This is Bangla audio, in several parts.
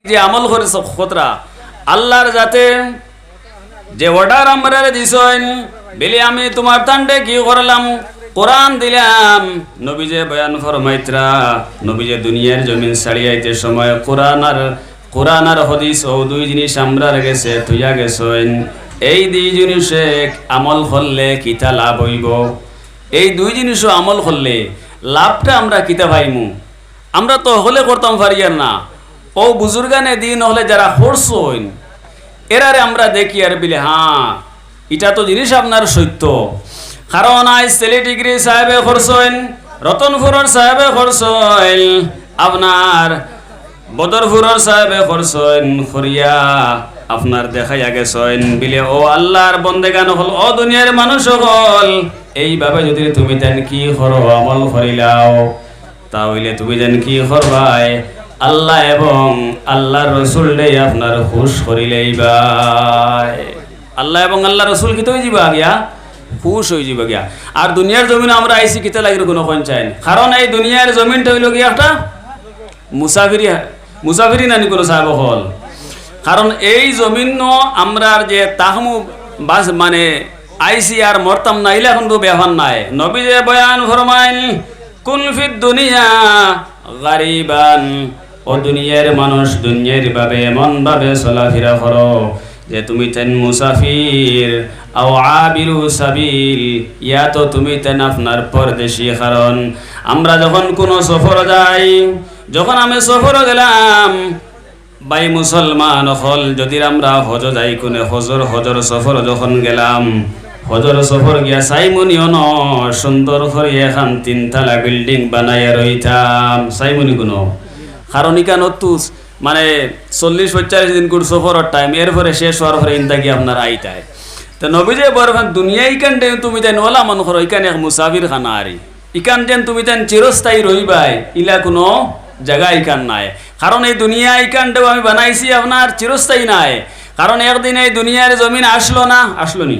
যে আমল করেছ খতরা আল্লাহর যাতে যে অর্ডার আমরা দিছেন বলে আমি তোমার তান্ডে কি করলাম কোরআন দিলাম নবী যে বয়ান ফরমাইত্রা নবী যে দুনিয়ার জমিন ছাড়িয়াইতে সময় কোরআন আর হাদিস ও দুই জিনিস আমরা গেছে তুইয়া গেছেন এই দুই জিনিসে আমল করলে কিতা লাভ হইব এই দুই জিনিসও আমল করলে লাভটা আমরা কিতা পাইমু আমরা তো হলে করতাম পারিয়ার না ও বুজুর্গানে দিন হলে যারা করছেন এরারে আমরা দেখি আর বলে হ্যাঁ এটা তো জিনিস আপনার সত্য কারণ আজ সেলিডিগ্রি সাহেবে করছেন রতনপুরের সাহেবে করছেন আপনার বদরপুরের সাহেবে করছেন করিয়া আপনার দেখাইয়া গেছেন বিলে ও আল্লাহর বন্দেগান হল ও দুনিয়ার মানুষ হল এইভাবে যদি তুমি তেন কি করো আমল করিলাও তাহলে তুমি যেন কি করবাই আল্লাহ এবং আল্লাহর রসুল দেই আপনার খুশ করিলেই ভাই আল্লাহ এবং আল্লাহ রসুল কি তো যাবা গিয়া খুশ হয়ে যাবে গিয়া আর দুনিয়ার জমিন আমরা আইসি কিতা লাগির কোনো কোন চাই কারণ এই দুনিয়ার জমিনটা হইল গিয়া একটা মুসাফিরি নানি কোনো সাহেব হল কারণ এই জমিন আমরা যে তাহমু বাস মানে আইসি আর মরতাম না ইলা এখন তো বেহান নাই নবী যে বয়ান ফরমাইন কুল ফিদ দুনিয়া গারিবান ও দুনিয়ার মানুষ দুনিয়ার ভাবে এমন ভাবে চলাফেরা করো যে তুমি তেন মুসাফির আও আবিরু সাবিল ইয়া তো তুমি তেন আপনার পরদেশী কারণ আমরা যখন কোনো সফর যাই যখন আমি সফর গেলাম বাই মুসলমান হল যদি আমরা হজ যাই কোনে হজর সফর যখন গেলাম হজর সফর গিয়া সাইমনিও ন সুন্দর করে এখন 3 তলা বিল্ডিং বানাইয়া রইতাম সাইমনি কোনো কারণ ইকান তুস মানে 40-45 দিন করে সফরের টাইম এরপরে শেষ হওয়ার পরে ইন্দাকি আপনার আইতায় তো নবী যে বরফান দুনিয়া ইকান তুমি তেন ওলা মন করো ইকান এক মুসাফির খানা আরি ইকান যেন তুমি তেন চিরস্থায়ী রইবাই ইলা কোনো জায়গা ইকান নাই কারণ এই দুনিয়া ইকানটাও আমি বানাইছি আপনার চিরস্থায়ী নাই কারণ একদিন এই দুনিয়ার জমিন আসলো নি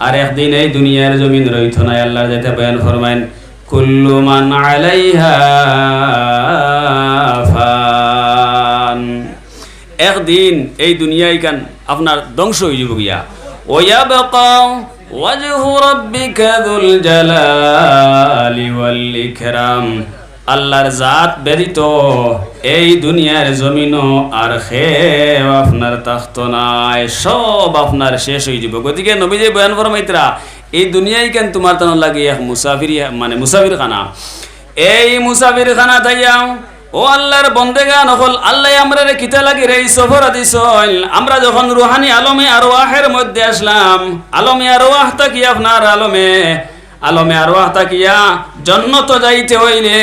আর একদিন এই দুনিয়ার জমিন রইত নাই আল্লাহ যেতে বয়ান ফরমাইন কুল্লু মান আলাইহা ফান একদিন এই দুনিয়া ইকান আপনার ধ্বংস হয়ে যাব গিয়া ওয়ায়াবকা ওয়াজহু রাব্বিকা যুল জালালি ওয়াল ইকরাম আল্লাহর জাত ব্যতীত এই দুনিয়ার জমিনও আর খেও আপনার তাখত নাই সব আপনার শেষ হয়ে যাব গতিকে নবী যে বয়ান ফরমাইত্রা এই দুনিয়ায় কেন তোমার তান লাগে এক মুসাফির মানে মুসাফির খানা এই মুসাফির খানা তাইয়া ও আল্লাহর বন্দেগান হল আল্লাহ আমরা কিতা লাগে এই সফর দিছল আমরা যখন রুহানি আলমে আরওয়াহের মধ্যে আসলাম আলমে আরওয়াহ তাকি আপনার আলমে আরওয়াহ তাকিয়া জান্নাত যাইতে হইলে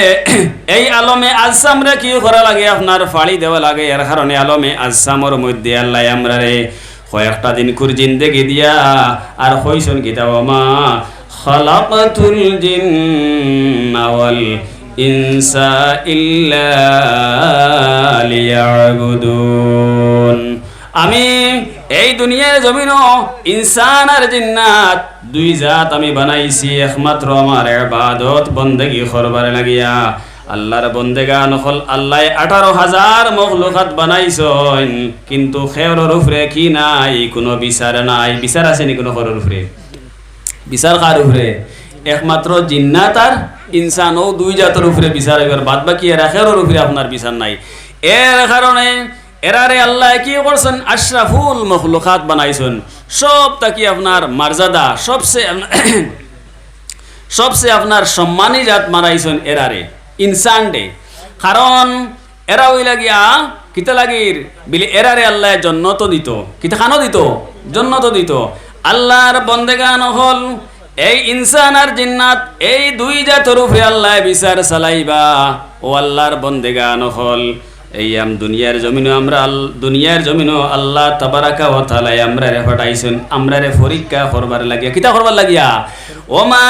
এই আলমে আজসামরে কি করা লাগে আপনার ফাড়ি দেওয়া লাগে এর কারণে আলমে আজসামর মধ্যে আল্লাহ আমরা কয়েকটা দিন কুর জিন্দেগি দিয়া আর কইছেন কিতাব মা খালাকাতুল জিন্না ওয়াল ইনসা ইল্লা লিয়াবুদুন আমি এই দুনিয়ার জমিনও ইনসান আর জিন্নাত দুই জাত আমি বানাইছি একমাত্র আমার ইবাদত বন্দেগি করবার লাগিয়া আল্লাহর বন্দেগান হল আল্লাহ 18,000 মখলুকাত বানাইছেন কিন্তু খেরর উপরে কি নাই কোনো বিচার নাই বিচার আছে নি কোনো খেরর উপরে বিচার কার উপরে একমাত্র জিন্নাত আর ইনসান ও দুই জাতের উপরে বিচার এবার বাদ বাকি এর খেরর উপরে আপনার বিচার নাই এর কারণে এরারে আল্লাহ কি করছেন আশরাফুল মখলুকাত বানাইছেন সব তাকি আপনার মর্যাদা সবসে আপনার সম্মানী জাত বানাইছেন এরারে ইনসান ডে কারণ এরা ওই লাগিয়া কিতা লাগির বিলি এরারে আল্লাহ জন্নত দিত কিতা খানো দিত জন্নত দিত আল্লাহর বন্দেগান হল এই ইনসান আর জিন্নাত এই দুই জাতের উপরে আল্লাহ বিচার চালাইবা ও আল্লাহর বন্দেগান হল এই দুনিয়ার জমিনও আল্লাহ তাবারাকা ওয়া তাআলা আমরারে পাঠাইছেন আমরারে পরীক্ষা করবার লাগিয়া কিতা করবার লাগিয়া ওমা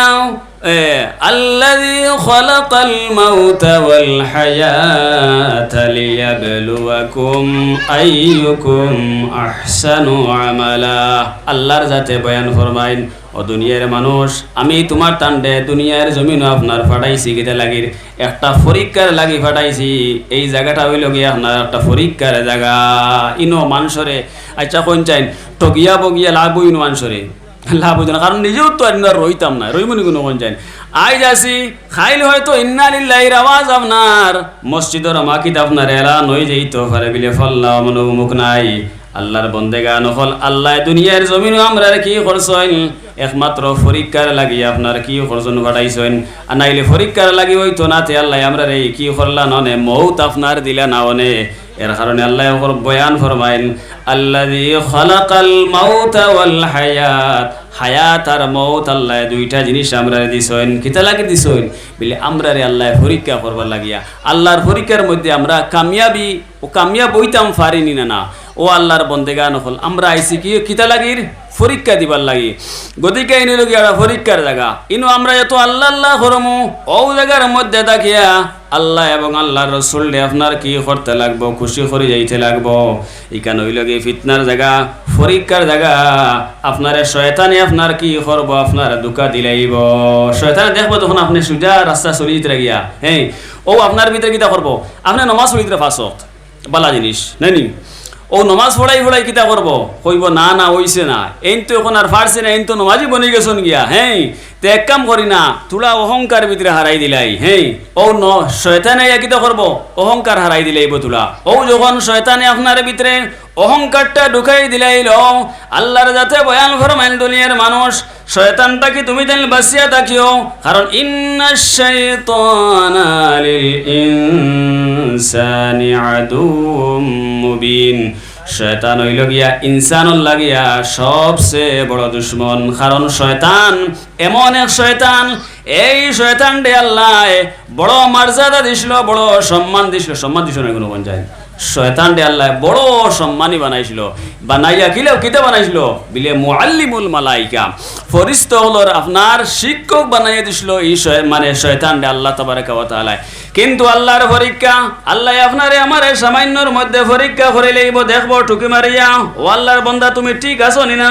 আল্লাযী খালাকাল মাউতা ওয়াল হায়াতা লিয়াবলুয়াকুম আইয়ুকুম আহসানু আমালা। আল্লাহর যাতে বয়ান ফরমাইন, ও দুনিয়ার মানুষ, আমি তোমার টান্ডে দুনিয়ার জমিনও আপনার ফাটাইছি কিতা লাগির একটা পরীক্ষার লাগি ফাটাইছি। এই জায়গাটা হইল গিয়া আপনার একটা পরীক্ষার জায়গা। ইনো মানুষরে আচ্ছা কোন চাইন টগিয়া বগিয়া লাভ ইনো মানুষরে লাভ হইতো না, কারণ নিজেও তো আর রইতাম না, রইমনি কোনো কোন চাইন আইজ আসি খাইল হয়তো ইন্না লিল্লাহির আওয়াজ আপনার মসজিদের মাকিত আপনার এলান হয়ে যাইতো পারে বিলে ফল্লা মনোমুখ নাই। আল্লাহর বন্দেগান হল আল্লাহ দুনিয়ার জমিনও আমরা কি করছেন একমাত্র পরীক্ষার লাগি আপনার কি করছেন ঘটাইছেন, আর নাইলে পরীক্ষার লাগি হইতো না তে আল্লাহ আমরা এই কি করলা ননে মৌত আপনার দিলা না অনে। এর কারণে আল্লাহ বয়ান ফরমাইন আল্লাযী খালাকাল মাউতা ওয়াল হায়াত, হায়াত আর মৌত আল্লাহ দুইটা জিনিস আমরা দিছেন। কিতা লাগি দিছেন বলে আমরা রে আল্লাহ পরীক্ষা করবার লাগিয়া। আল্লাহর পরীক্ষার মধ্যে আমরা কামিয়াবি ও কামিয়াব হইতাম পারিনি না। ও আল্লাহর বন্দেগান হল আমরা আইসি কি কিতা লাগির পরীক্ষা দিবার লাগি। গতিকে ইনি লগি একটা পরীক্ষার জায়গা। ইনো আমরা এত আল্লাহ আল্লাহ করমু ও জায়গার মধ্যে দেখিয়া আল্লাহ এবং আল্লাহর রসুল আপনার কি করতে লাগবো, খুশি করে যাইতে লাগবো। ইকান হইল গিয়ে ফিতনার জায়গা, পরীক্ষার জায়গা। আপনার শয়তানে আপনার কি করবো, আপনার দুকা দিলাইব। শয়তানে দেখবো তখন আপনি সুজা রাস্তা চলিতে গিয়া হ্যাঁ ও আপনার ভিতরে কিতা করবো, আপনি নমাজ পড়িতে ফাঁসত বালা জিনিস নাইনি। ও নমাজ পড়াই কিতা করবো, কইব না না ওইছে না, এই তো এখন আর পারছে না, এই তো নমাজই বনি গেছন গিয়া হ্যাঁ তো এক কাম করি না, তুলা অহংকার ভিতরে হারাই দিলাই হ্যাঁ। ও শয়তানে কিতা করবো, অহংকার হারাই দিলাইব তুলা। ও যখন শয়তানে আপনার ভিতরে অহংকারটা ঢুকাই দিলাইল, আল্লাহর যাতে বয়ান ফরমাইল দুনিয়ার মানুষ শয়তানটা কি তুমি জানলে বাঁচিয়া থাকিও, কারণ ইন্নাশ শাইতানা লিল ইনসানি আদুউম মুবিন। শয়তান হইল গিয়া ইনসানুল লাগিয়া সবচেয়ে বড় দুশ্মন। কারণ শয়তান এমন এক শয়তান, এই শয়তান ডে আল্লাহ বড় মর্যাদা দিছিল, বড় সম্মান দিছিল। সম্মান দিছিল না কোনো কোন যায়, শয়তান ডে আল্লাহ বড় সম্মানী বানাইছিল। বানাইয়া কিলেও কিতা বানাইছিল বিলে মুআল্লিমুল মালাইকা, ফেরেশতা হলোর আপনার শিক্ষক বানাইয়া দিছিল এই মানে শয়তান ডে আল্লাহ তাবারaka ওয়া তাআলা। কিন্তু আল্লাহর পরীক্ষা, আল্লাহ আপনারে আমারে সামান্যর মধ্যে পরীক্ষা করে লইব, দেখবো টুকি মারিয়া ও আল্লাহর বান্দা তুমি ঠিক আছো নি না,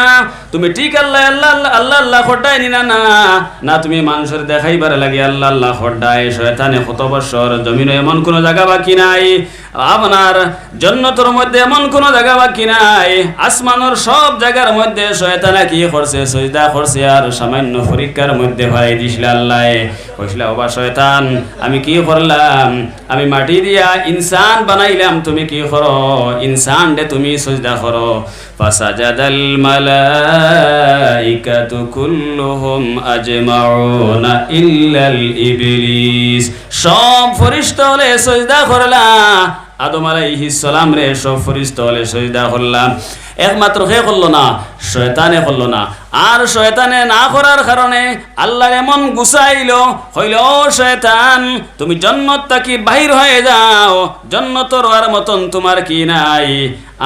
তুমি ঠিক আল্লাহ আল্লাহ আল্লাহ আল্লাহ খড্ডায় নি না না তুমি মানুষের দেখাইবার লাগে আল্লাহ আল্লাহ খড্ডায়। শয়তানে কত বছর জমিনে এমন কোনো জায়গা বাকি নাই, আপনার জান্নাতের মধ্যে এমন কোনো জায়গা বাকি নাই, আসমানের সব জায়গার মধ্যে শয়তানে কি করছে সজদা করছে, আর সামান্য পরীক্ষার মধ্যে ভাই দিছিল আল্লাহ কইছিল ওবা শয়তান আমি কি করলাম, আমি মাটি দিয়া ইনসান বানাইলাম, তুমি কি করো ইনসান দে তুমি সজদা করো। ফাসাজাদাল মালাইকাতু কুল্লুহুম আজমাউনা ইল্লাল ইবলিস, সব ফেরেশতা হলে সজদা করলা। আদম আলাইহিস সালাম রে সব ফেরেশতা হলে সজদা করলাম, একমাত্র কে করলো না, শয়তানে করলো না। আর শয়তানে না করার কারণে আল্লাহ এমন গুছাইল, হইল ও শয়তান তুমি জান্নাত থেকে বাহির হয়ে যাও, জান্নাতের আর মতন তোমার কি নাই,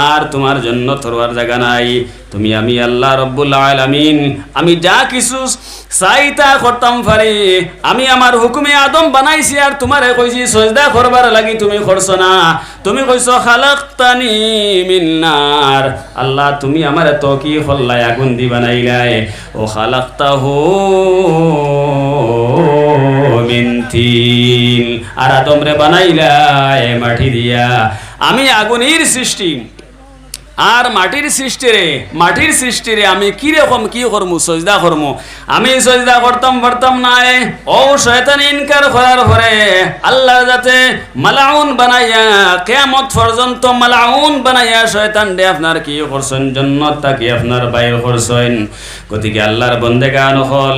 আর তোমার জন্য তোর জায়গা নাই। তুমি আমি আল্লাহ রব্বুল আলামিন আমি যা কিছু চাইতা করতাম পারি, আমি আমার হুকুমে আদম বানাইছি, আর তোমারে কইছি সজদা করবার লাগি তুমি করছো না। তুমি কইছো খালাকতানি মিন নার, আল্লাহ তুমি আমারে তো কি হল্লাই আগুন দি বানাইলাই, ও খালাকতাহু মিন তিন, আর আদম রে বানাইলাই মাটি দিয়া। আমি আগুনের সৃষ্টি আর মাটির সৃষ্টি রে আমি কি রকম কি করমু সজদা করমু, আমি সজদা করতাম পারতাম না। ও শয়তান ইনকার করার পরে আল্লাহ যাতে মালাউন বানাইয়া কিয়ামত পর্যন্ত মালাউন বানাইয়া শয়তান দে আপনার কি করছেন জান্নাত থেকে আপনার বাইর করছেন। গতিকে আল্লাহর বন্দেগান হল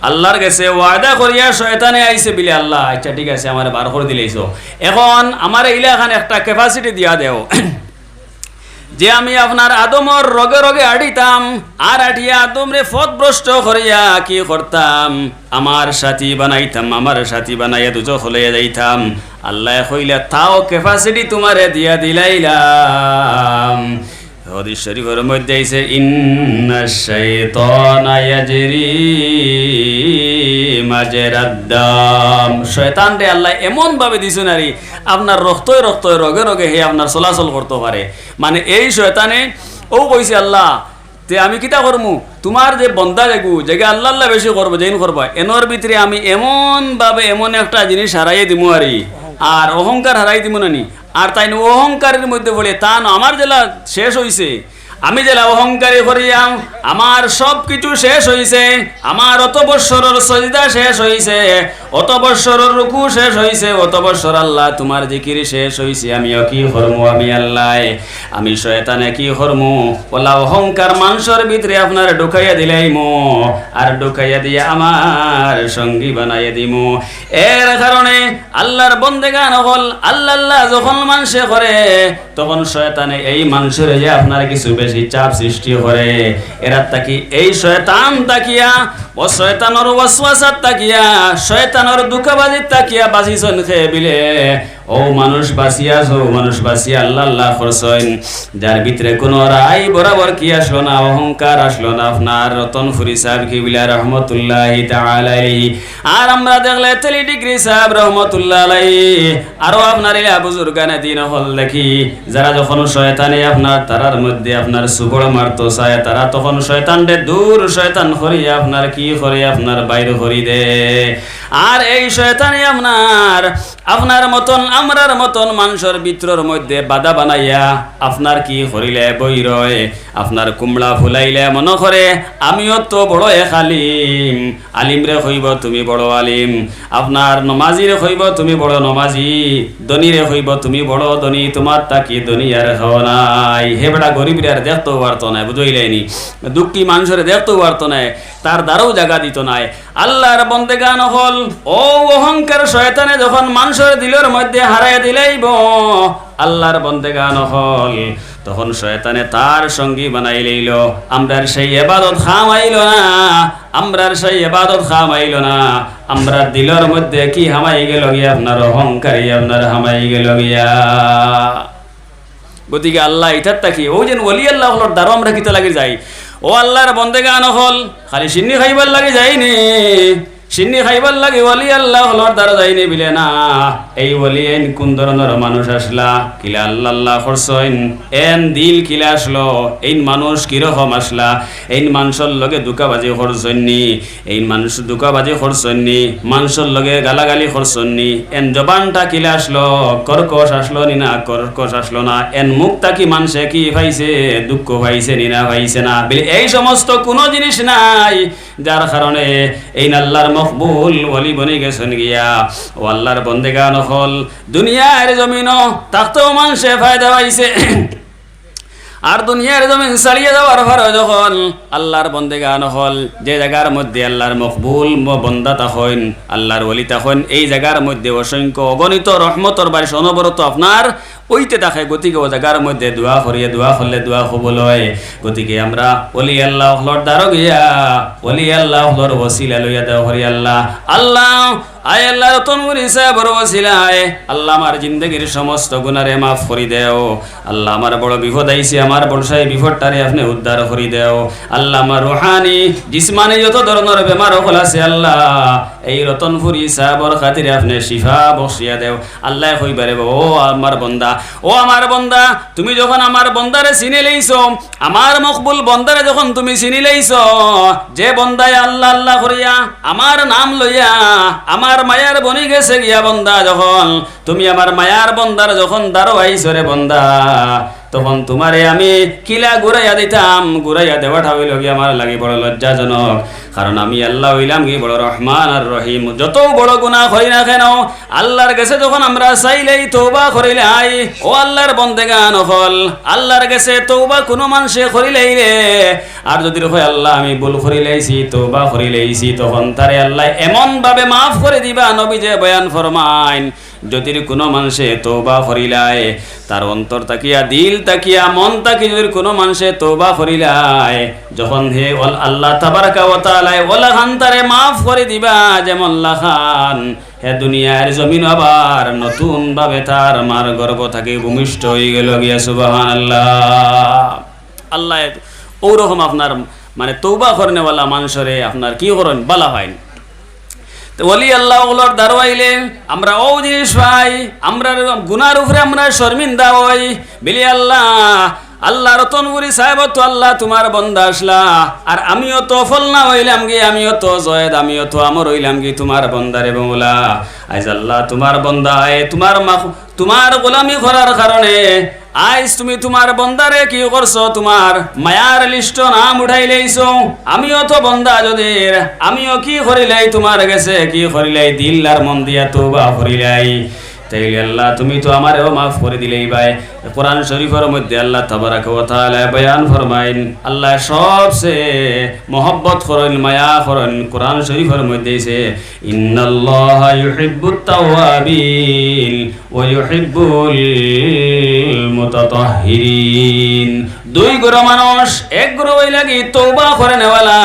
আল্লাহর কাছে ওয়াদা করিয়া শয়তানে আইছে বিলে আল্লাহ আচ্ছা ঠিক আছে আমার বার করে দিলেইছো, এখন আমার ইলাখান একটা ক্যাপাসিটি দিয়া দেও যে আমি আপনার আদমর রগে রগে আড়িতাম, আর আটিয়া আদম রে পথভ্রষ্ট করিয়া কি করতাম আমার সাথী বানাইতাম, আমার সাথী বানাইয়া দুজো হলিয়া যাইতাম। আল্লাহ কইলা তাও ক্যাপাসিটি তোমারে দিয়া দিলাইলাম। ও হাদিস শরীফের মধ্যে আইছে ইন্নাশ শাইতানা ইয়াজরি মাজরাদ দাম। শয়তান রে আল্লাহ এমন ভাবে দিছেন আরে আপনার রক্তই রক্তই রগে রগে হে আপনার চলাচল করতে পারে। মানে এই শয়তানে ও কইছে আল্লাহ তে আমি কিতা করমু, তোমার যে বন্দা দেখু জায়গা আল্লাহ আল্লাহ বেশি করবো যেন করবা, এনর ভিতরে আমি এমন ভাবে এমন একটা জিনিস হারাইয়ে দিমু আর অহংকার হারাই দিব না নি। আর তাই অহংকারের মধ্যে বলে তা না আমার জেলা শেষ হইছে, আমি জেলা অহংকারী করিয়াম আমার সব কিছু শেষ হইছে, আমার অত বৎসরের সজদা শেষ হইছে, অত বৎসরের রুকু শেষ হইছে, অত বৎসর আল্লাহ তোমার জিকির শেষ হইছে, আমিও কি করমু, আমি আল্লাহ আমি শয়তানে কি করমু। ওলা অহংকার মানুষের ভিতরে আপনার ঢুকাইয়া দিলাইমু আর ঢুকাইয়া দিয়ে আমার সঙ্গী বানাইয়া দিমু। এর কারণে আল্লাহর বন্দেগান হল আল্লাহ আল্লাহ যখন মানুষে করে তখন শয়তানে এই মানুষের যে আপনার কিছু বেশি চাপ সৃষ্টি করে। এরা তাকি এই শয়তান তাকিয়া ও শয়তানের ওয়াসওয়াসাত তাকিয়া শয়তানের দুঃখবাজিত তাকিয়া বাসিছন খেয়ে বিলে ও মানুষ বাসিয়াছ, ও মানুষ বাসিয়া আল্লাহ আল্লাহ করছেন, যার ভিতরে কোনো রায় বরাবর কি আসলো না, অহংকার আসলো না। আপনার রতনপুরি সাহেব কিবলা রহমতুল্লাহি তাআলা আলাইহি আর আমরা দেখলে তেলি ডিগ্রি সাহেব রহমতুল্লাহ আলাইহি আরো আপনার ইলা বুজুর্গানে দিন হল দেখি যারা যখন শয়তানে আপনার তারার মধ্যে আপনার সুগড় মারতো চায় তারা তখন শয়তানরে দূর শয়তান করিয়া আপনার কি করে আপনার বাইরে করি দে। আর এই শয়তানে আপনার মতন আমরার মতন মানুষের ভিতরের মধ্যে বাধা বানাইয়া আপনার কি করিলে বই রয়, আপনার কুমড়া ফুলাইলে মনে করে আমিও তো বড় এক আলিম, আলিম রে হইব তুমি বড় আলিম, আপনার নমাজি রে হইব তুমি বড় নমাজি, ধনী রে হইব তুমি বড় ধনী, তোমার তাকি ধনী আর হওয়া নাই। হে বেটা গরিব রে আর দেখতেও পারতো না, বুঝইলেনি, দুঃখী মানুষের দেখতেও পারতো না, তার দ্বারাও জায়গা দিত নাই। আল্লাহর বন্দেগান হল ও অহংকার শয়তানে যখন মানুষের দিলের মধ্যে হারাইয়া দিলেইব আল্লাহর বন্দেগান হল তখন শয়তানে তার সঙ্গী বানাই লইল। আমরার সেই ইবাদত খামাইল না, আমরার সেই ইবাদত খামাইল না, আমরা দিলের মধ্যে কি হামাই গেল গিয়া আপনার অহংকারী আপনার হামাই গেল গিয়া। গতিকে আল্লাহ ইটার তাকি ও যেন ওলি আল্লাহ হলোর দ্বারা আমরা কিতা লাগি যাই, ও আল্লাহর বন্দেগান হল খালি সিন্নি খাইবার লাগি যাইনি, সিন্নি খাইবার লাগে ওলি আল্লাহ হলোর দ্বারা যাইনি বিলে না। এই ওলি এন কোন ধরনের মানুষ আসলা, কিলা আল্লাহ আল্লাহ করছেন, এন দিল কিলা আসলো, এই মানুষ কিরকম আসলা, এই মানুষের লগে দুকাবাজি করছননি, এই মানুষ দুকাবাজি করছননি, মানুষের লগে গালাগালি করছননি, এন জবানটা কিলা আসলো, কর্কশ আসলো নি না কর্কশ আসলো না, এন মুখটা কি মানুষে কি পাইছে দুঃখ পাইছে নি না পাইছে না বিলে এই সমস্ত কোনো জিনিস নাই, যার কারণে এই আল্লাহর মকবুল ওলি বনে গেছেন গিয়া। ও আল্লাহর বন্দেগান হল দুনিয়ার জমিনও তাতেও মানুষে ফায়দা পাইছে, আর দুনিয়ার জমিন চালিয়ে যাওয়ার পর যখন আল্লাহর বন্দেগান হল যে জায়গার মধ্যে আল্লাহর মকবুল বন্দা তখন আল্লাহর ওলি তখন এই জায়গার মধ্যে অসংখ্য অগণিত রহমতর বারিশ অনবরত আপনার ওইতে থাকে। গতিকে ও জায়গার মধ্যে দোয়া করিয়ে দোয়া করলে দোয়া কবুল হয়। গতিকে আমরা ওলি আল্লাহ হলর দ্বারা গিয়া ওলি আল্লাহ হলর ওসিলা লইয়া দেওয়া করি আল্লাহ আল্লাহ আয় আল্লাহ রতনপুরি সাহেবের ওসিলায় আল্লাহ আমার জিন্দগির সমস্ত গুনারে মাফ করি দেও। আল্লাহ আমার বড় বিপদ আইছে, আমার বড়সাই বিপদটারে আপনি উদ্ধার করি দেও। আল্লাহ আমার রুহানি জিসমানি যত ধরনের বেমার হল আছে আল্লাহ এই রতনপুরি সাহেবের খাতিরে আপনি শিফা বসিয়া দেও। আল্লাহ কইবারে ও আমার বন্দা, ও আমার বন্দা, তুমি যখন আমার বন্দারে চিনি লইছো, আমার মকবুল বন্দারে যখন তুমি চিনি লইছো, যে বন্দায় আল্লাহ আল্লাহ করিয়া আমার নাম লইয়া আমার মায়ার বনি গেছে গিয়া বন্দা, যখন তুমি আমার মায়ার বন্দার যখন দাঁড়ো আইছো রে বন্দা, তখন তোমারে আমি কিলা ঘুরাইয়া দিতাম, ঘুরাইয়া দেওয়াটা হইল গিয়ে আমার লাগে বড় লজ্জাজনক। কারণ আমি আল্লাহ হইলাম কি বড় রহমান আর রহিম, যত বড় গুনাহ করি না কেন আল্লাহর কাছে যখন আমরা চাইলেই তওবা করিলাই, ও আল্লাহর বন্দেগান হল আল্লাহর কাছে তওবা কোনো মানুষে করিলেই রে, আর যদি হয় আল্লাহ আমি ভুল করিলাইছি তওবা করিলাইছি, তখন তারে আল্লাহ এমন ভাবে মাফ করে দিবা। নবী যে বয়ান ফরমাইন, যদি কোনো মানুষে তওবা করিলায় তার অন্তর তাকিয়া দিল তাকিয়া মন তাকি যদি কোনো মানুষে তওবা করিলায়, যখন হে আল্লাহ তাবারাকা ওয়া তাআলা ওলা খান তারে মাফ করে দিবা, যেমন লাখান হে দুনিয়ার জমিন আবার নতুন ভাবে তার মার গর্ব থাকে ভূমিষ্ঠ হয়ে গেল গিয়া। সুবহানাল্লাহ। আল্লাহ ওরকম আপনার মানে তৌবা করেনেওয়ালা মানুষরে আপনার কি করেন বালা হয়। তো ওলি আল্লাহ ওগুলোর দারোয়াইলে আমরা ও জিনিস পাই, আমরা গুনার উপরে আমরা শর্মিন্দা হই বিলি আল্লাহ আল্লাহ রতনপুরি সাহেব তো আল্লাহ তোমার বন্দা আসলা, আর আমিও তো ফল না হইলাম গি, আমিও তো জয়েদ, আমিও তো আমর হইলাম গি তোমার বন্দারে বৌলা। আজ আল্লাহ তোমার বন্দা তোমার গোলামি করার কারণে আজ তুমি তোমার বন্দারে কি করছো, তোমার মায়ার লিস্ট নাম উঠাই লাইছো। আমিও তো বন্দা যদির, আমিও কি করিলাই তোমার গেছে, কি করিলাই দিল আর মন দিয়া তওবা করিলাই। তাইলে আল্লাহ তুমি তো আমারও মাফ করে দিলেই ভাই। কোরআন শরীফের মধ্যে আল্লাহ তাবারাকা ওয়া তাআলা বয়ান ফরমাইন, আল্লাহ সবচেয়ে মহব্বত করেন, মায়া করেন কোরআন শরীফের মধ্যে আছে ইন্নাল্লাহা ইউহিব্বুত তাওয়াবিন ওয়া ইউহিব্বুল মুতাতাহহিরিন। দুই গ্রহ মানুষ, এক গ্রহ হই লাগি তওবা করে নেওয়ালা,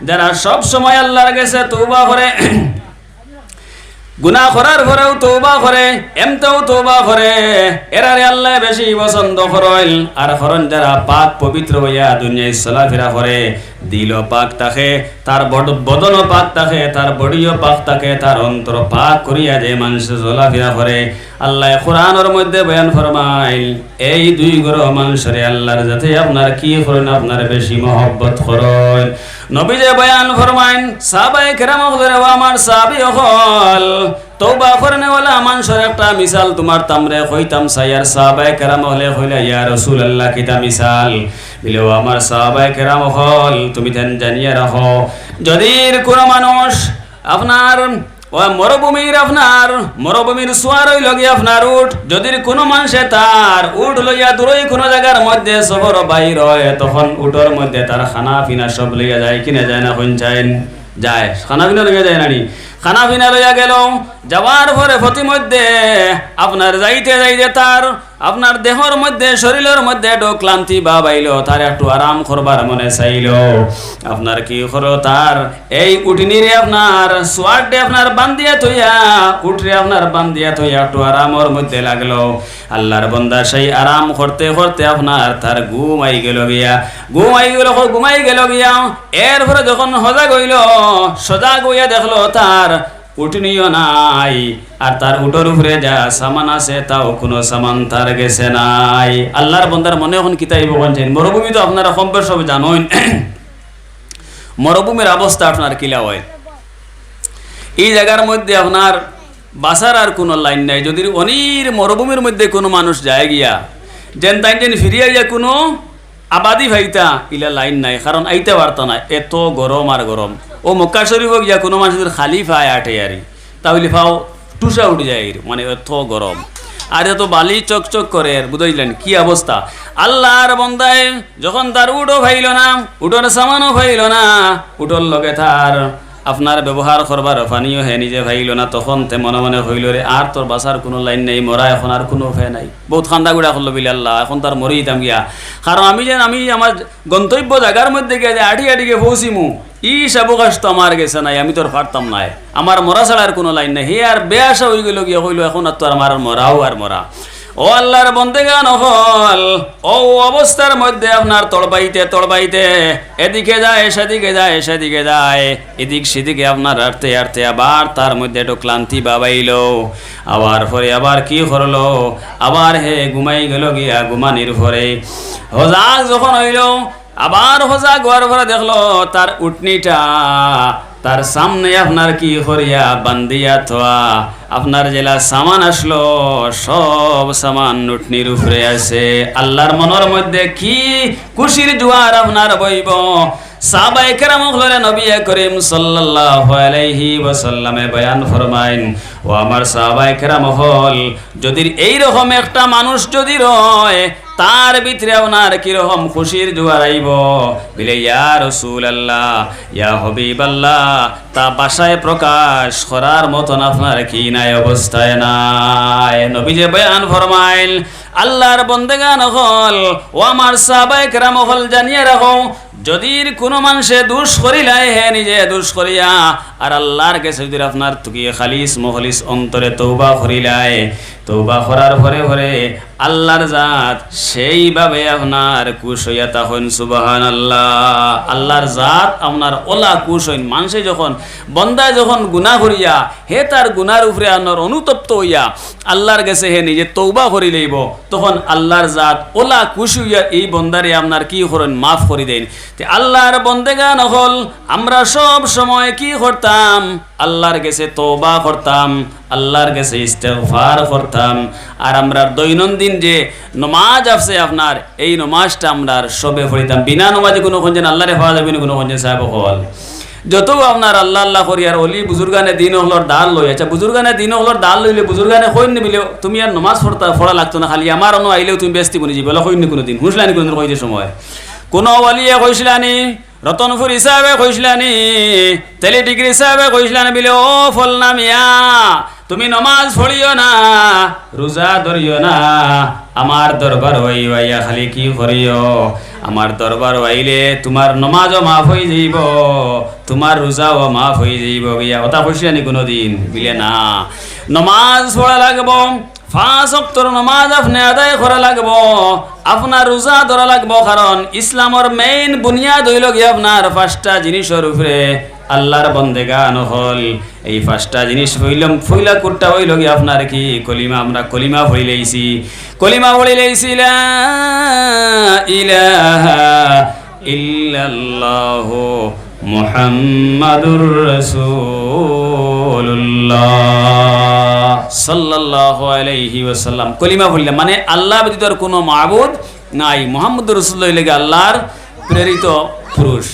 যারা সব সময় আল্লাহর কাছে তওবা করে, গুনাহ করার পরেও তওবা করে, এমতেও তওবা করে, এরারে আল্লাহ বেশি পছন্দ করেন। আর করেন যারা পাক পবিত্র হইয়া দুনিয়ায় চলাফেরা করে, দিলও পাক থাকে, তার বদনও পাক থাকে, তার বডিও পাক থাকে, তার অন্তর পাক করিয়া যে মানুষ চলাফেরা করে, আল্লাহ কোরআনের মধ্যে বয়ান ফরমাইল এই দুই গ্রহ মানুষরে আল্লাহর যাতে আপনার কি করেন, আপনার বেশি মহব্বত করেন। নবী যে বয়ান ফরমাইন সাহাবায়ে কেরাম হলে আমার সাহাবী হল তওবা করেনেওয়ালা মানুষের একটা মিসাল তোমার তামরে কইতাম সাইয়ার। সাহাবায়ে কেরাম হলে কইলা ইয়া রাসূলুল্লাহ কিতা মিসাল, বিলেও আমার সাহাবায়ে কেরাম হল তুমি ধ্যান জানিয়ে রাখো, যদি কোন মানুষ আপনার মরুভূমির সোয়ার হইল গিয়ে আপনার উঠ, যদি কোনো মানুষে তার উঠ লইয়া দূরই কোনো জায়গার মধ্যে সফর বাইর হয়, তখন উঠোর মধ্যে তার খানা পিনা সব লইয়া যায় কিনা যায় না, কোন চাইন যায়, খানা পিনা লইয়া যায় নানি, খানা পিনা লইয়া গেল, যাওয়ার পরে প্রতিমধ্যে আপনার যাইতে যাইতে তার আপনার দেহর মধ্যে শরীরের মধ্যে একটু ক্লান্তি ভাব আইল, তার একটু আরাম করবার মনে চাইল, আপনার কি করো তার এই উঠনিরে আপনার সোয়ারডে আপনার বান্ধিয়া থইয়া উঠরে আপনার বান্ধিয়া থইয়া একটু আরামের মধ্যে লাগলো। আল্লাহর বান্দা সেই আরাম করতে করতে আপনার তার ঘুমাই গেল গিয়া, এরপরে যখন সজাগ হইয়া দেখলো তার উঠনিও নাই, আর তার উটোর উপরে যা সামান আছে তাও কোনো সামান তার গেছে নাই। আল্লাহর বান্দার মনে এখন কিতাইব বলছেন, মরুভূমি তো আপনারা কম বেশ সব জানেন, মরুভূমির অবস্থা আপনার কিলা হয়, এই জায়গার মধ্যে আপনার বাসার আর কোনো লাইন নাই। যদি অনির মরুভূমির মধ্যে কোনো মানুষ যায় গিয়া যেন তাই যেন ফিরিয়া গিয়া কোনো আবাদি ভাইতা ইলা লাইন নাই, কারণ আইতে পারতো না, এত গরম আর গরম। ও মক্কা শরীফ গিয়া কোনো মানুষের খালি ফায় আটে আরি, তাহলে ফাও টুসা উঠে যায়, মানে এত গরম আর এত বালি চকচক করে, বুঝাইলেন কি অবস্থা। আল্লাহর বন্দায় যখন তার উঠো ভাইল না, উঠোর সামানও ভাইল না, উঠোর লগে তার আপনার ব্যবহার করবার পানিও হে নিজে ভাইল না, তখন তে মনে মনে হইল রে আর তোর বাসার কোনো লাইন নেই, মরা এখন আর কোনো উপায় নাই, বহুত খান্দা গুড়া করলো বিলে আল্লাহ এখন তার মরেই দিতাম গিয়া, কারণ আমি আমার গন্তব্য জায়গার মধ্যে গিয়ে যে আঠি আঠিকে পৌঁছিমু ই সাবকাশ তো আমার গেছে নাই, আমি তোর পারতাম নাই, আমার মরা ছাড়ার কোনো লাইন নাই, হে আর বেআশা হয়ে গেল গিয়া হইল এখন আর তো আমার মরাও আর মরা। ও আল্লাহর বন্দেগান হল ও অবস্থার মধ্যে আপনার তড়বাইতে এদিকে যায় সেদিকে যায়, এদিক সেদিকে আপনার হাঁটতে আবার তার মধ্যে একটু ক্লান্তি বাবাইল, আবার পরে আবার কি করলো, আবার হে ঘুমাই গেল গিয়া ঘুমানির পরে হজাগ যখন হইল, আবার হজাগ হওয়ার পরে দেখলো তার উটনিটা তার সামনে আপনার কি করিয়া বান্দিয়া থোয়া, আপনার জেলা সামান আসলো সব সামান উটনির উপরে আছে। আল্লাহর মনের মধ্যে কি খুশির জোয়ার আপনার বইব। সাহাবায়ে কেরাম হলেন নবী করিম সাল্লাল্লাহু আলাইহি ওয়াসাল্লামে বয়ান ফরমাইন, ও আমার সাহাবায়ে কেরাম হল যদি এই রকম একটা মানুষ যদি রয়, তার ভিতরে আপনার কিরকম খুশির জোয়ার আইব, বলে ইয়া রাসূলুল্লাহ ইয়া হাবিবাল্লাহ, তা ভাষায় প্রকাশ করার মতন আপনার কি নাই, অবস্থায় নাই। নবী যে বয়ান ফরমাইল আল্লাহর বন্দেগান হল ও আমার সাহাবায়ে কেরাম হল জানিয়ে রাখো, যদির কোনো মানুষে দোষ করিলাই হে নিজে দোষ করিয়া আর আল্লাহর কাছে যদি আপনার তুকি খালিস মখলিস অন্তরে তওবা করিলাই, তওবা করার পরে পরে আল্লাহর জাত সেইভাবে আপনার খুশ হইয়া তখন সুবহানাল্লাহ। আল্লাহর জাত আপনার ওলা খুশ হইন। মানুষে যখন বন্দা যখন গুনাহ করিয়া হে তার গুনার উপরে আপনার অনুতপ্ত হইয়া আল্লাহর কাছে হে নিজে তওবা করি লইব, তখন আল্লাহর জাত ওলা খুশ হইয়া এই বন্দারে আপনার কি করেন মাফ করে দেন। তে আল্লাহর বন্দেগান হল আমরা সব সময় কি করতাম, আল্লাহর কাছে তওবা করতাম, আল্লাহর কাছে ইস্তেগফার করতাম। আর আমরা দৈনন্দিন যে নমাজ আছে আপনার এই নমাজটা আমরা সবে পড়িতাম। বিনা নমাজে কোনো খঞ্জেন আল্লাহরে পাওয়া যাবে না, কোনো খঞ্জেন সাহেব হল যত আপনার আল্লাহ আল্লাহ করি আর অলি বুজুর্গানে দিন হলর দাল লই। আচ্ছা বুজুর্গানে দিন হলর দাল লইলে বুজুর্গানে কইন নিবিলে তুমি আর নমাজ পড়া লাগতো না, খালি আমার অন্য আইলেও তুমি ব্যস্তি বনি যাবে কইন নি কোনোদিন হুঁসলানি কোনোদিন কইতে সময় কোনো অলিয়ে কইসলানি রতনপুর হিসাবে কইসলানি তেলি ডিগ্রি হিসাবে কইসলানি বিলে ও ফলনা মিয়া তুমি নমাজ পড়িও না, রোজা ধরিও না, আমার দরবার হইয়া খালি কি করিও, আমার দরবার হইলে তোমার নমাজও মাফ হয়ে যাইব, তোমার রোজাও মাফ হয়ে যাইব গিয়া ওটা কইসলানি কোনোদিন বিলে না। নমাজ পড়া লাগব, 5 ওয়াক্তের নমাজ আপনি আদায় করা লাগব, আপনার রোজা ধরা লাগব। কারণ ইসলামের মেইন বুনিয়াদ হইল গিয়ে আপনার 5টা জিনিসের উপরে আল্লাহর বন্দেগান হল। এই 5টা জিনিস ফইলা কুটটা হইল গিয়ে আপনার কি কলিমা। আমরা কলিমা পড়িলেইছি, কলিমা পড়িলেইছি লা ইলাহা ইল্লাল্লাহু মুহাম্মাদুর রাসূলুল্লাহ সাল্লাল্লাহু আলাইহি ওয়াসাল্লাম। কলিমা পড়লাম মানে আল্লাহ ব্যতীত আর কোনো মাবুদ নাই, মুহাম্মদুর রাসূলুল্লাহ হইলে আল্লাহর প্রেরিত পুরুষ,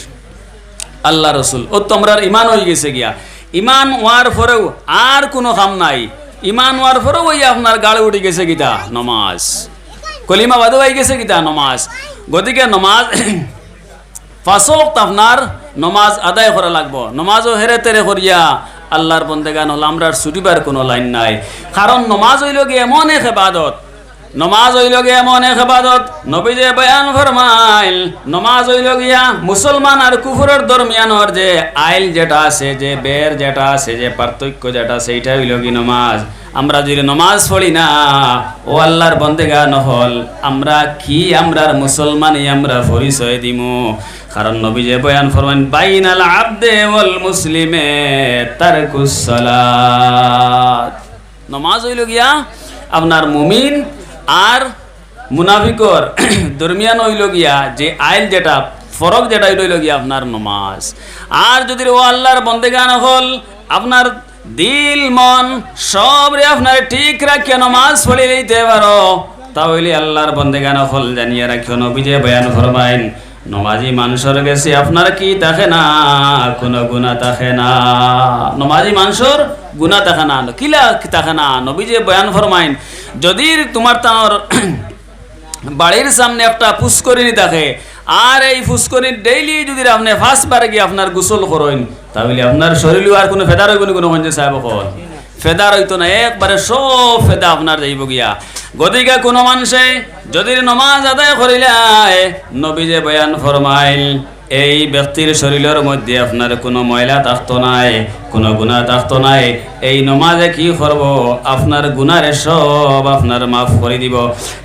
আল্লাহ রসুল। ও তোমরার ইমান হয়ে গেছে গিয়া, ইমান হওয়ার পরেও আর কোনো কাম নাই, ইমান হওয়ার পরেও ওই আপনার গাড়ি উঠে গেছে গীতা নমাজ, কলিমা বাদে হয়ে গেছে গীতা নমাজ। গতিকে নমাজ 5 ওয়াক্ত আপনার নমাজ আদায় করা লাগবো। নমাজও হেরে তেরে করিয়া আল্লাহর বন্দেগান হল আমরা ছুটিবার কোনো লাইন নাই। কারণ নমাজ হইল গিয়ে এমন এক ইবাদত, নমাজ হইল গিয়া এমন এক ইবাদত নবীজি বয়ান ফরমাইল, নমাজ হইল গিয়া মুসলমান আর কুফরের দরমিয়ানর যে আইল যেটা আছে, যে বের যেটা আছে, যে পার্থক্য যেটা সেইটা হইল কি নমাজ। আমরা যদি নমাজ পড়ি না ও আল্লাহর বন্দেগান হল আমরা কি আমরার মুসলমানই আমরা পরিচয় দিমু। কারণ নবীজি বয়ান ফরমান বাইনাল আবদে ওয়াল মুসলিমে তারকুস সালাত। নমাজ হইল গিয়া আপনার মুমিন আর মুনাফিকর দরমিয়ান হইল গিয়া যে আইল যেটা ফরক যেটা হইল গিয়া আপনার নমাজ। আর যদি ও আল্লাহর বন্দেগান হল আপনার দিল মন সব রে আপনার ঠিক রাখিয়া নমাজ পড়ে লইতে পারো, তাহলে আল্লাহর বন্দেগান হল জানিয়ে রাখিও নবীজি বয়ান ফরমাইন নমাজি মানুষের কাছে আপনার কি থাকে না, কোনো গুনাহ থাকে না। নমাজি মানুষের গুনাহ থাকে না, কিলা থাকে না। নবীজি বয়ান ফরমাইন যদি তোমার তার বাড়ির সামনে একটা পুষ্করিণী থাকে আর এই পুষ্করিণী ডেইলি যদি আপনি 5 বার গিয়ে আপনার গোসল করেন, তাহলে আপনার শরীরে আর কোনো ফেদার হইব না, কোনো মঞ্জে সাহেব কল ফেদার হইতো না, একবারে সব ফেদা আপনার যাইব গিয়া। গতিকে কোনো মানুষে যদি নমাজ আদায় করিলায় নবীজি বয়ান ফরমাইল এই ব্যক্তির শরীরের মধ্যে আপনার কোনো ময়লা থাকতো নাই, কোনো গুনাহ থাকতো নাই। এই নমাজে কি করব, আপনার গুনারে সব আপনার মাফ করে দিব।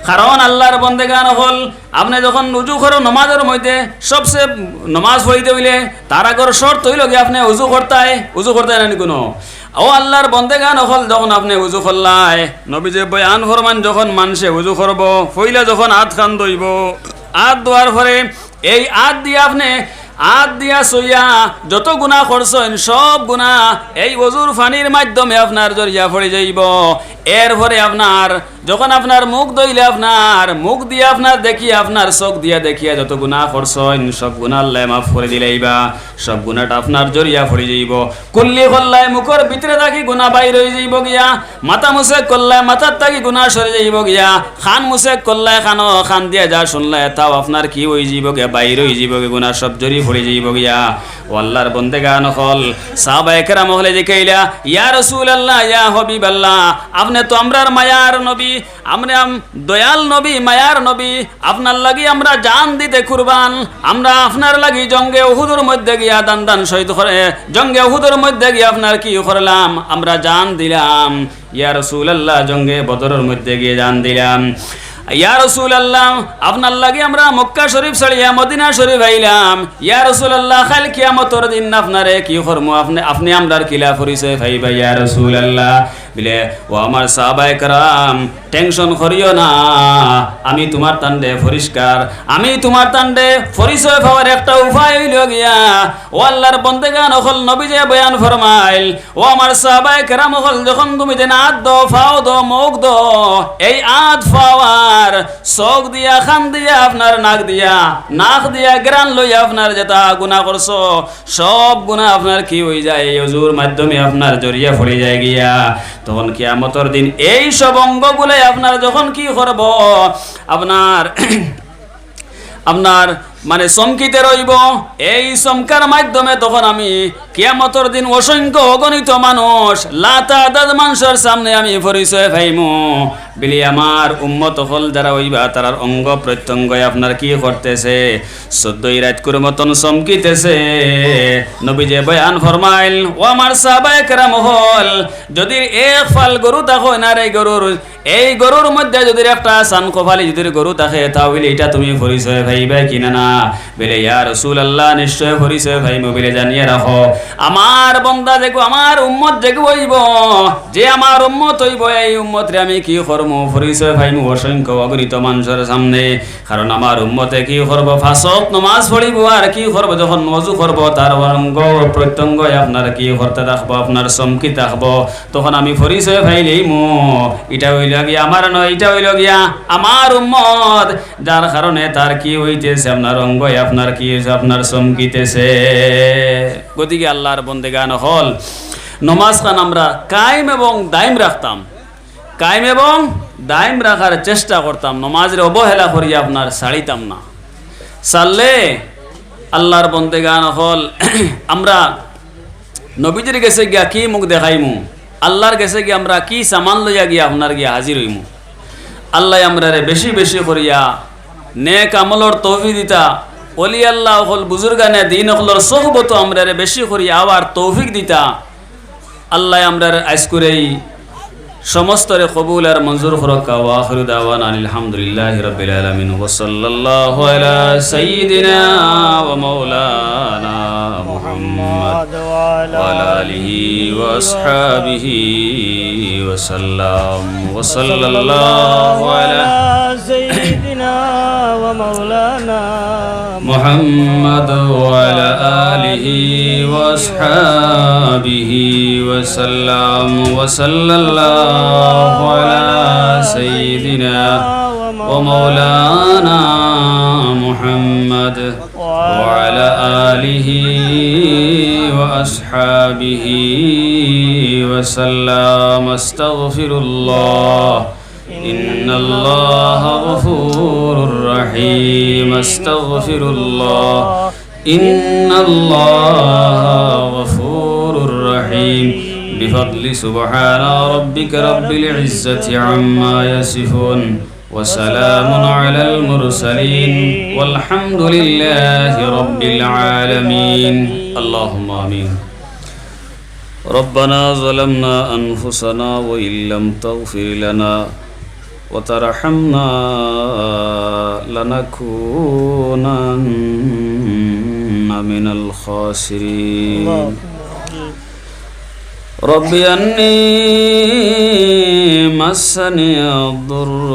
কারণ আল্লাহর বন্দেগান হল আপনি যখন উজু করো নমাজের মধ্যে সবচেয়ে নমাজ পড়িতে হইলে তার আগর শর্ত হইল গিয়ে আপনি উজু করতে না কোনো। ও আল্লাহর বন্দেগান হল যখন আপনি উজু করলাই নবীজি বয়ান ফরমান যখন মানুষে উজু করব পইলা যখন হাত খান ধইব, হাত ধোয়ার পরে এই হাত দিয়ে আপনি হাত দিয়া সইয়া যত গুনাহ করছেন সব গুনাহ এই ওযুর পানির মাধ্যমে আপনার জড়িয়া পড়ে যাইব। এরপরে আপনার যখন আপনার মুখ ধইলে আপনার মুখ দিয়ে আপনার দেখিয়া আপনার চোখ দিয়া দেখিয়া যত গুনাহ করছেন সব গুনাহ আল্লাহ মাফ করে দিলাইবা, সব গুনাহটা আপনার জড়িয়া পড়ে যাইব। কুল্লি কল্লায় মুখের ভিতরে থাকি গুনাহ বাইর হয়ে যাইব গিয়া, মাথা মুছে কল্লায় মাথার থাকি গুনাহ সরে যাইব গিয়া, খান মুছে কল্লায় খান দিয়া যা শুনলে তাও আপনার কি হয়ে যাইব গিয়া, বাইর হয়ে যাইব গিয়া, গুনাহ সব জড়িয়ে পড়ে যাইব গিয়া। ও আল্লাহর বন্দেগান হল সাহাবায়ে কেরাম হলে যে কইলা ইয়া রাসূলুল্লাহ ইয়া হাবিবাল্লাহ আপনি তো আমরার মায়ার নবী আমরা দয়াল নবী মায়ার নবী আপনার লাগি আমরা জান দিতে কুরবান আমরা আপনার লাগি জঙ্গে উহুদের মধ্যে গিয়া দান শহীদ করে জঙ্গে উহুদের মধ্যে গিয়া আপনার কি করলাম আমরা জান দিলাম ইয়া রাসূলুল্লাহ জঙ্গে বদরের মধ্যে গিয়ে জান দিলাম ইয়া রাসূলুল্লাহ আপনার লাগি আমরা মক্কা শরীফ ছাড়িয়া মদিনা শরীফ আইলাম ইয়া রাসূলুল্লাহ কাল কিয়ামতের দিন আপনারে কি করমু আপনি আমরার কিলা পরিচয় পাইবা ইয়া রাসূলুল্লাহ বলে ও আমার সাহাবায়ে কেরাম টেনশন করিও না আমি তোমার তান্ডে পরিষ্কার আমি তোমার তান্ডে পরিচয় পাওয়ার একটা উপায় হইল গিয়া ও আল্লাহর বন্দেগান হল নবী যে বয়ান ফরমাইল ও আমার সাহাবায়ে কেরাম হল যখন তুমি দেন আদ দাও ফাও দাও মুখ দাও এই আদ ফাওয়ার চোখ দিয়া খান দিয়া আপনার নাক দিয়া গ্রান লইয়া আপনার যেটা গুনাহ করছো সব গুনাহ আপনার কি হয়ে যায় এই ওযুর মাধ্যমে আপনার জড়িয়ে পড়ে যায় গিয়া তখন কিয়ামতের দিন এই সব অঙ্গগুলো আপনার যখন কি করব আপনার মানে চমকিতে রইব এই চমকার মাধ্যমে তখন আমি কিয়ামতের দিন অসংখ্য অগণিত মানুষ লাতাদাদ মানুষের সামনে আমি পরিচয় পাইমু বলি আমার উম্মত হল যারা হইবা তারার অঙ্গ প্রত্যঙ্গ আপনার কি করতেছে 14 রাত করে মতন চমকিতেছে নবী যে বয়ান ফরমাইল ও আমার সাহাবায়ে কেরাম হল যদি এক ফাল গরু দেখো না রে এই গরুর মধ্যে যদি একটা সান কপালি যদি গরু থাকে তাহলে এটা তুমি পরিচয় পাইবে কিনা না বলে ইয়া রাসূলুল্লাহ নিশ্চয় পরিচয় পাইমু বলে জানিয়ে রাখো আমার বান্দা দেখো আমার উম্মত দেখো হইব যে আমার উম্মত হইব এই উম্মতরে আমি কি করমু পরিচয় পাইমু অসংখ্য অগণিত মানুষের সামনে কারণ আমার উম্মতে কি করব পাঁচ ওয়াক্ত নামাজ পড়িব আর কি করব যখন ওযু করব তার অঙ্গ প্রত্যঙ্গ আপনার কি করতে থাকবো আপনার চমকি থাকবো তখন আমি পরিচয় পাইলেইমু এটা হইল গিয়া আমার নয় এটা হইল গিয়া আমার উম্মত যার কারণে তার কি হইতেছে আপনার অঙ্গ আপনার কি আপনার চমকিতেছে গতিকে আল্লাহর বন্দেগান হল নমাজ খান আমরা কায়েম এবং দায়েম রাখতাম কায়েম এবং দায়েম রাখার চেষ্টা করতাম নমাজের অবহেলা করিয়া আপনার ছাড়িতাম না ছাড়লে আল্লাহর বন্দেগান হল আমরা নবীজির গেছে গিয়া কি মুখ দেখাইমু আল্লাহর গেছে গিয়া আমরা কি সামান লইয়া গিয়া আপনার গিয়া হাজির হইমু আল্লাহ আমরা বেশি বেশি করিয়া নেক আমলর তৌফিক দিতা ওলি আল্লাহ হল বুজুর্গানে দিন হলর সোহবত আমরা বেশি করিয়া আবার তৌফিক দিতা আল্লাহ আমরা আইস করেই সমস্তরে কবুল আর মঞ্জুর করকা ওয়া আখিরু দাওয়ানা আলহামদুলিল্লাহি রাব্বিল আলামিন ওয়া সাল্লাল্লাহু আলা সাইয়্যিদিনা ওয়া মাওলানা মুহাম্মদ ওয়া আলা আলিহি ওয়া আসহাবিহি ওয়া সাল্লাম ওয়া সাল্লাল্লাহু আলা সাইয়্যিদিনা ওয়া মাওলানা মুহাম্মদ ওয়া আলা আলিহি ওয়া আসহাবিহি ওয়া সাল্লাম ওয়া সাল্লাল্লাহু على سيدنا ومولانا محمد وعلى آله وأصحابه وسلم استغفر الله إن الله غفور رحيم استغفر الله إن الله غفور رحيم بفضل سبحان ربك رب العزة عما يصفون وسلام على المرسلين والحمد لله رب العالمين اللهم آمين ربنا ظلمنا أنفسنا وإن لم تغفر لنا وترحمنا لنكونن من الخاسرين ربي أني مسني الضر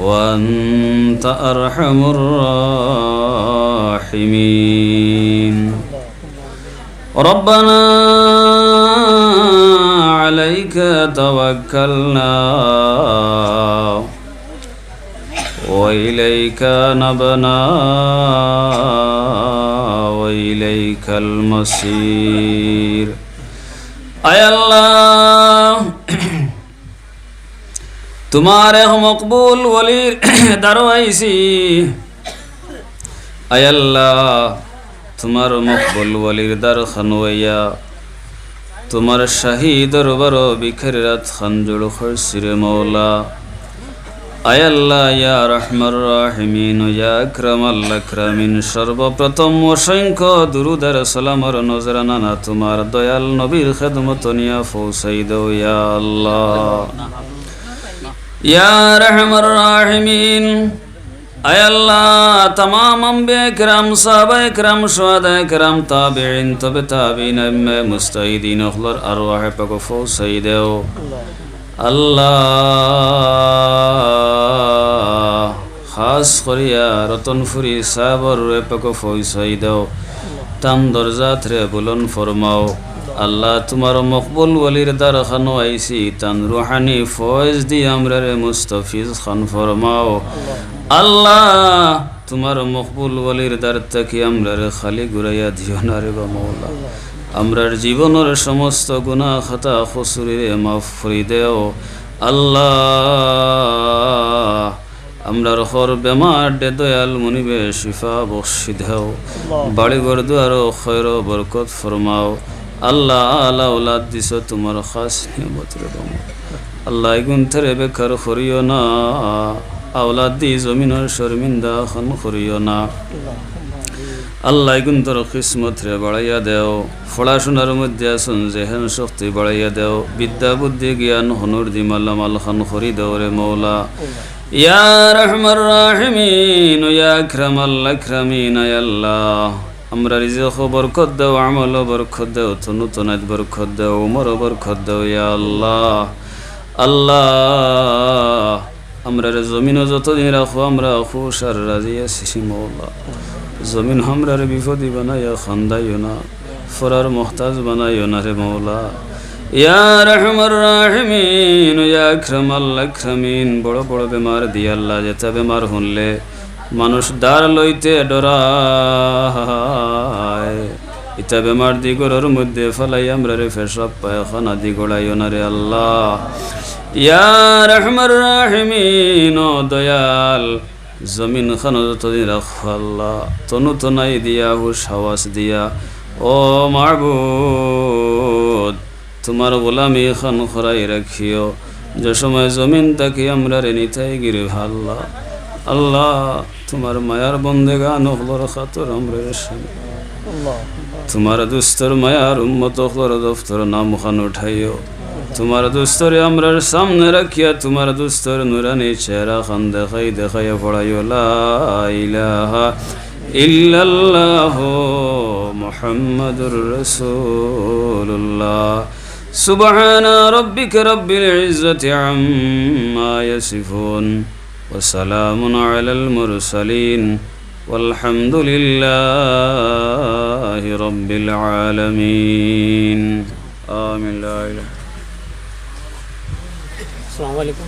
وأنت أرحم الراحمين ربنا عليك توكلنا وإليك نبنا وإليك المصير أي الله तुम्हारे मकबूल वली दरवाइसी আয় আল্লাহ তোমার মকবুল ওয়ালির দার খানওয়াইয়া তোমার শাহী দরবার বিখের রাত খান জোড় খরসিরে মৌলা আয় আল্লাহ ইয়া রহমান রাহিমিন ইয়া আকরামাল আকরামিন সর্বপ্রথম অসংখ্য দুরুদ আর সালামের নজরানা না তোমার দয়াল নবীর খেদমত নিয়া পৌঁছাই দাও ইয়া আল্লাহ ইয়া রহমান রাহিমিন আয় আল্লাহ तमाम अंबिया किराम साहबा किराम शुहदा किराम ताबिईन तबे ताबिईन इम्मे मुस्तहिदीन अखलर अरवाह पाक फौसाई देओ আল্লাহ খাস করিয়া রতনপুরি সাহাবর পাক ফৌসাই দাও তাম দরজাত রে বুলন ফরমাও আল্লাহ তোমার মকবুল ওয়ালির দার খানো আইসি তান রুহানি ফয়েজ দি আমরা রে মুস্তাফিজ খান ফরমাও আল্লাহ তোমার মকবুল ওয়ালির দার থেকে আমরা রে খালি ঘুরাইয়া দিও না রে বা মওলা আমরার জীবনের সমস্ত গুনাহ খাতা কসুরে মাফ করে দেও আল্লাহ আমরার হর বেমার দে দয়াল মুনিবে শিফা বখশি দেও বাড়ি ঘর দুয়ার খৈর বরকত ফরমাও আল্লাহ আলা ওলাদ দিছ তোমার খাস নিয়ামত রে বাবা আল্লাহ এগুন থেরে বেকার করিও না আওলাদ দি জমিনের শর্মিন্দা খান করিও না আল্লাহ এগুন তোর কিসমত রে বাড়াইয়া দেও পড়াশোনার মধ্যে আসুন জেহেন শক্তি বাড়াইয়া দেও বিদ্যা বুদ্ধি জ্ঞান হনুর দি মালামাল খান করি দেও রে মৌলা ইয়া রহমান রাহিমিন ইয়া আকরামাল আকরামিন ইয়া আল্লাহ আমরা রিজিক বরকত দাও আমল বরকত দাও তনু তনাত বরকত দাও উমর বরকত দাও ইয়া আল্লাহ আল্লাহ আমরা জমিনও যতদিন রাখো আমরা খুশ আর রাজি আছি মৌলা জমিন আমরার বিপদি বানাইয়া খান্দাইও না ফরার মোহতাজ বানাইও না রে মৌলা ইয়া রহমান রাহিমিন ইয়া আকরামাল আকরামিন বড় বড় বেমার দিয়ে আল্লাহ যেটা বেমার হলে মানুষ দ্বার লইতে ডরায় ইটা বেমার দি ঘরের মধ্যে ফেলাই আমরা রে পেশাব পায়খানা দি গড়াইও না রে আল্লাহ ইয়া রহমান রাহিমিন ও দয়াল জমিন খান যতদিন রাখো আল্লাহ তনু তনাই দিয়া হুশ হাওয়াস দিয়া ও মাবুদ তোমার গোলামি খান খরাই রাখিও যে সময় জমিন তাকে আমরা রে নিতাই গিরে আল্লাহ আল্লাহ তোমার মায়ার বন্দেগান হলর খাতর আমরা তোমার দুস্তর মায়ার উম্মত হলর দফতর নাম খান উঠাইও তোমার দুস্তরে আমরার সামনে রাখিয়া তোমার দুস্তর নুরানি চেহারা খান দেখাইয়া পড়াইও লা ইলাহা ইল্লাল্লাহ মুহাম্মাদুর রাসূলুল্লাহ সুবহানা রাব্বিকা রাব্বিল ইজ্জাতি আম্মা ইয়াসিফুন ওয়া সালামুন আলাল মুরসালিন والحمد لله رب العالمين آمين لا إله السلام عليكم